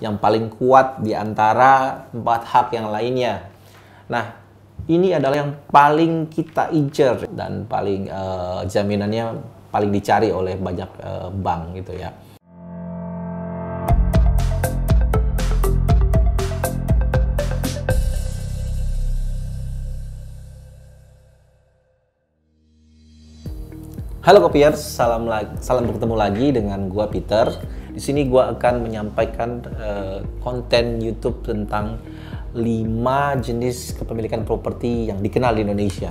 yang paling kuat di antara 4 hak yang lainnya. Nah, ini adalah yang paling kita incer dan paling jaminannya paling dicari oleh banyak bank gitu ya. Halo Kopiers, salam bertemu lagi dengan gua Peter. Di sini gua akan menyampaikan konten YouTube tentang 5 jenis kepemilikan properti yang dikenal di Indonesia.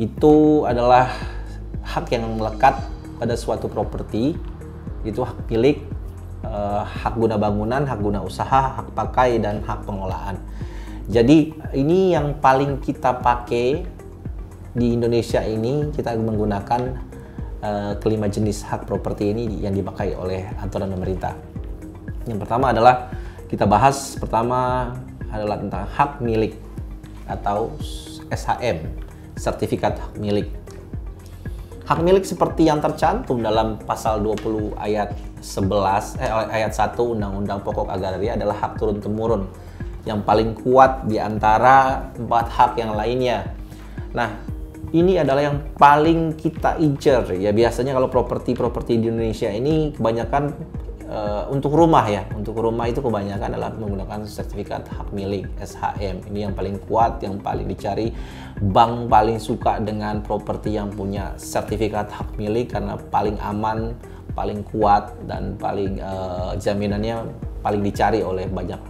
Itu adalah hak yang melekat pada suatu properti, itu hak milik, hak guna bangunan, hak guna usaha, hak pakai, dan hak pengelolaan. Jadi ini yang paling kita pakai di Indonesia ini. Kita menggunakan kelima jenis hak properti ini yang dipakai oleh aturan pemerintah. Yang pertama adalah kita bahas adalah tentang hak milik atau SHM, sertifikat hak milik. Hak milik seperti yang tercantum dalam pasal 20 ayat 1 Undang-Undang Pokok Agraria adalah hak turun-temurun yang paling kuat di antara 4 hak yang lainnya. Nah, ini adalah yang paling kita incer ya. Biasanya kalau properti di Indonesia ini kebanyakan untuk rumah ya. Untuk rumah itu kebanyakan adalah menggunakan sertifikat hak milik SHM. Ini yang paling kuat, yang paling dicari. Bank paling suka dengan properti yang punya sertifikat hak milik karena paling aman, paling kuat, dan paling jaminannya paling dicari oleh banyak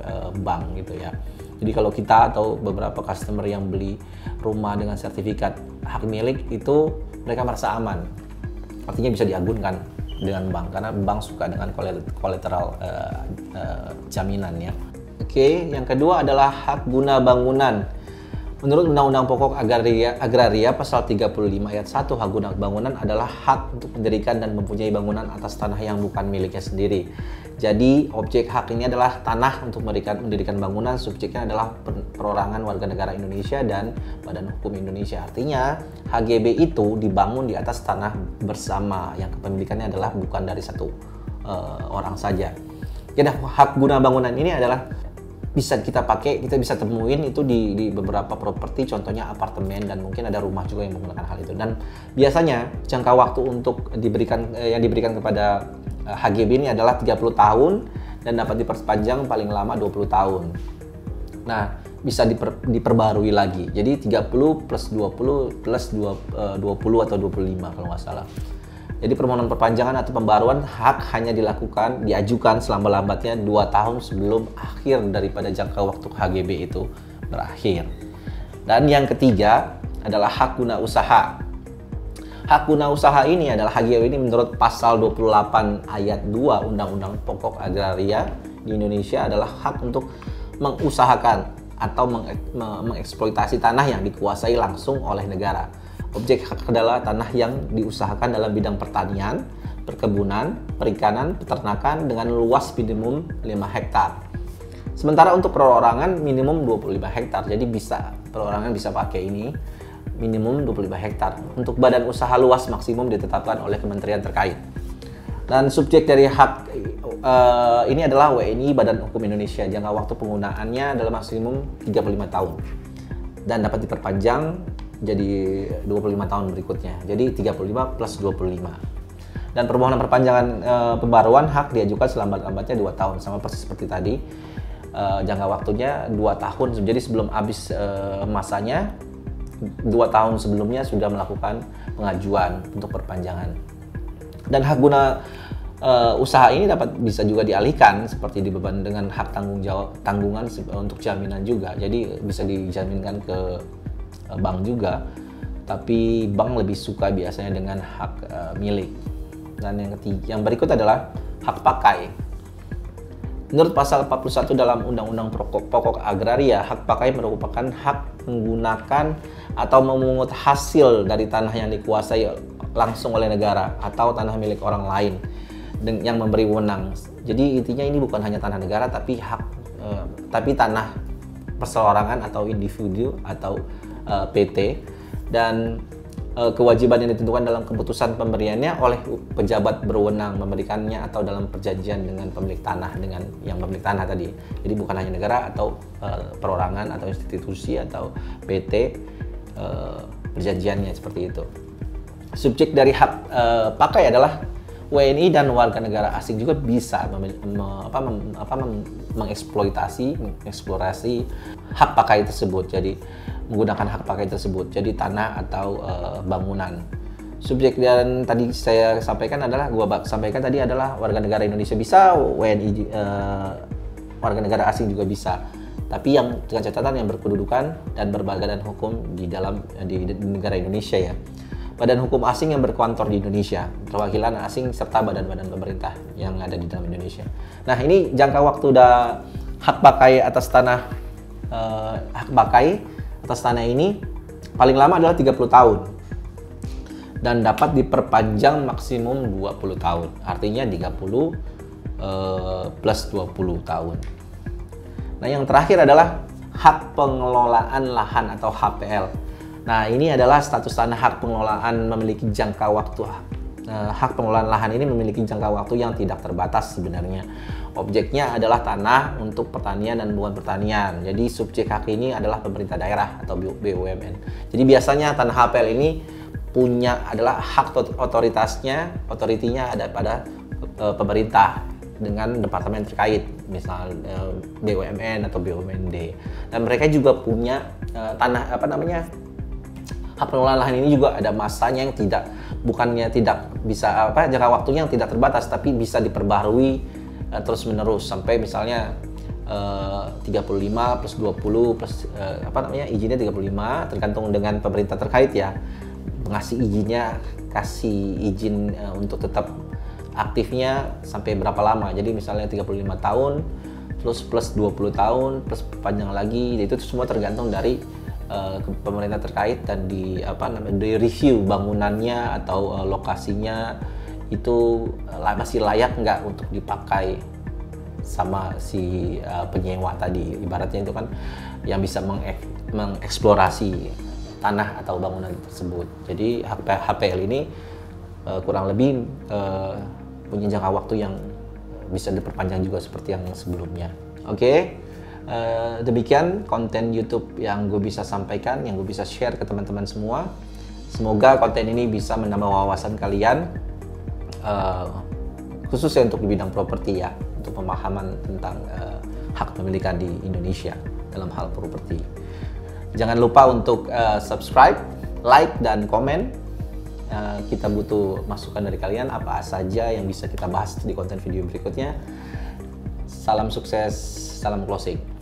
bank gitu ya. Jadi kalau kita atau beberapa customer yang beli rumah dengan sertifikat hak milik itu mereka merasa aman. Artinya bisa diagunkan dengan bank karena bank suka dengan kolateral jaminan ya. Oke, yang kedua adalah hak guna bangunan. Menurut Undang-Undang Pokok Agraria pasal 35 ayat 1, hak guna bangunan adalah hak untuk mendirikan dan mempunyai bangunan atas tanah yang bukan miliknya sendiri. Jadi objek hak ini adalah tanah untuk mendirikan bangunan, subjeknya adalah perorangan warga negara Indonesia dan Badan Hukum Indonesia. Artinya HGB itu dibangun di atas tanah bersama yang kepemilikannya adalah bukan dari satu orang saja. Jadi hak guna bangunan ini adalah bisa kita pakai, kita bisa temuin itu di beberapa properti, contohnya apartemen, dan mungkin ada rumah juga yang menggunakan hal itu. Dan biasanya jangka waktu untuk yang diberikan kepada HGB ini adalah 30 tahun dan dapat diperpanjang paling lama 20 tahun. Nah, bisa diperbarui lagi. Jadi 30 plus 20 plus 20 atau 25 kalau nggak salah. Jadi permohonan perpanjangan atau pembaruan hak hanya diajukan selama-lambatnya 2 tahun sebelum akhir daripada jangka waktu HGB itu berakhir. Dan yang ketiga adalah hak guna usaha. Hak guna usaha ini adalah HGB ini menurut pasal 28 ayat 2 Undang-Undang Pokok Agraria di Indonesia adalah hak untuk mengusahakan atau mengeksploitasi tanah yang dikuasai langsung oleh negara. Objek hak adalah tanah yang diusahakan dalam bidang pertanian, perkebunan, perikanan, peternakan dengan luas minimum 5 hektar. Sementara untuk perorangan minimum 25 hektar. Jadi perorangan bisa pakai ini minimum 25 hektar. Untuk badan usaha luas maksimum ditetapkan oleh kementerian terkait. Dan subjek dari hak ini adalah WNI Badan Hukum Indonesia. Jangka waktu penggunaannya adalah maksimum 35 tahun. Dan dapat diperpanjang jadi 25 tahun berikutnya. Jadi 35 plus 25. Dan permohonan perpanjangan pembaruan hak diajukan selambat-lambatnya 2 tahun. Sama persis seperti tadi. Jangka waktunya 2 tahun. Jadi sebelum habis masanya, 2 tahun sebelumnya sudah melakukan pengajuan untuk perpanjangan. Dan hak guna usaha ini bisa juga dialihkan seperti dibeban dengan hak tanggungan untuk jaminan juga. Jadi bisa dijaminkan ke bank juga, tapi bank lebih suka biasanya dengan hak milik. Dan yang berikut adalah hak pakai. Menurut pasal 41 dalam Undang-Undang Pokok Agraria, hak pakai merupakan hak menggunakan atau memungut hasil dari tanah yang dikuasai langsung oleh negara atau tanah milik orang lain yang memberi wewenang. Jadi intinya ini bukan hanya tanah negara tapi tanah perseorangan atau individu atau PT. Dan kewajiban yang ditentukan dalam keputusan pemberiannya oleh pejabat berwenang memberikannya atau dalam perjanjian dengan pemilik tanah, dengan yang pemilik tanah tadi. Jadi bukan hanya negara atau perorangan atau institusi atau PT, perjanjiannya seperti itu. Subjek dari hak pakai adalah WNI dan warga negara asing juga bisa mengeksplorasi hak pakai tersebut. Jadi menggunakan hak pakai tersebut, jadi tanah atau bangunan. Subjek dan tadi saya sampaikan adalah, warga negara Indonesia bisa, WNI warga negara asing juga bisa. Tapi yang dengan catatan yang berkedudukan dan berbadan hukum di negara Indonesia ya. Badan hukum asing yang berkantor di Indonesia, perwakilan asing serta badan-badan pemerintah yang ada di dalam Indonesia. Nah, ini jangka waktu hak pakai atas tanah ini paling lama adalah 30 tahun dan dapat diperpanjang maksimum 20 tahun. Artinya 30 plus 20 tahun. Nah, yang terakhir adalah hak pengelolaan lahan atau HPL. Nah, ini adalah status tanah hak pengelolaan memiliki jangka waktu. Hak pengelolaan lahan ini memiliki jangka waktu yang tidak terbatas sebenarnya. Objeknya adalah tanah untuk pertanian dan bukan pertanian. Jadi subjek hak ini adalah pemerintah daerah atau BUMN. Jadi biasanya tanah HPL ini adalah hak otoritinya ada pada pemerintah dengan departemen terkait, misal BUMN atau BUMD. Dan mereka juga punya hak pengelolaan lahan ini juga ada masanya yang tidak bisa jangka waktunya yang tidak terbatas, tapi bisa diperbarui terus menerus sampai misalnya 35 plus 20 plus izinnya 35 tergantung dengan pemerintah terkait ya, kasih izin untuk tetap aktifnya sampai berapa lama. Jadi misalnya 35 tahun plus 20 tahun plus panjang lagi, itu semua tergantung dari pemerintah terkait dan di review bangunannya atau lokasinya itu masih layak nggak untuk dipakai sama si penyewa tadi. Ibaratnya itu kan yang bisa mengeksplorasi tanah atau bangunan tersebut. Jadi HPL ini kurang lebih punya jangka waktu yang bisa diperpanjang juga seperti yang sebelumnya. Oke. Demikian konten YouTube yang gue bisa sampaikan, yang gue bisa share ke teman-teman semua. Semoga konten ini bisa menambah wawasan kalian, khususnya untuk di bidang properti ya, untuk pemahaman tentang hak pemilikan di Indonesia dalam hal properti. Jangan lupa untuk subscribe, like, dan komen. Kita butuh masukan dari kalian, apa saja yang bisa kita bahas di konten video berikutnya. Salam sukses, salam closing.